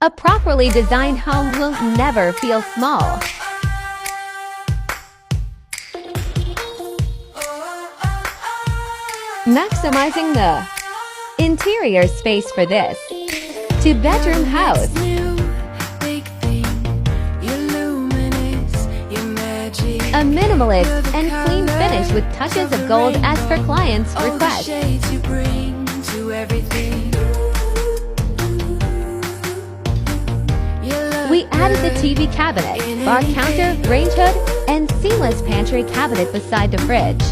A properly designed home will never feel small. Maximizing the interior space for this two-bedroom house. A minimalist and clean finish with touches of gold as per client's request. We added the TV cabinet, bar counter, range hood, and seamless pantry cabinet beside the fridge.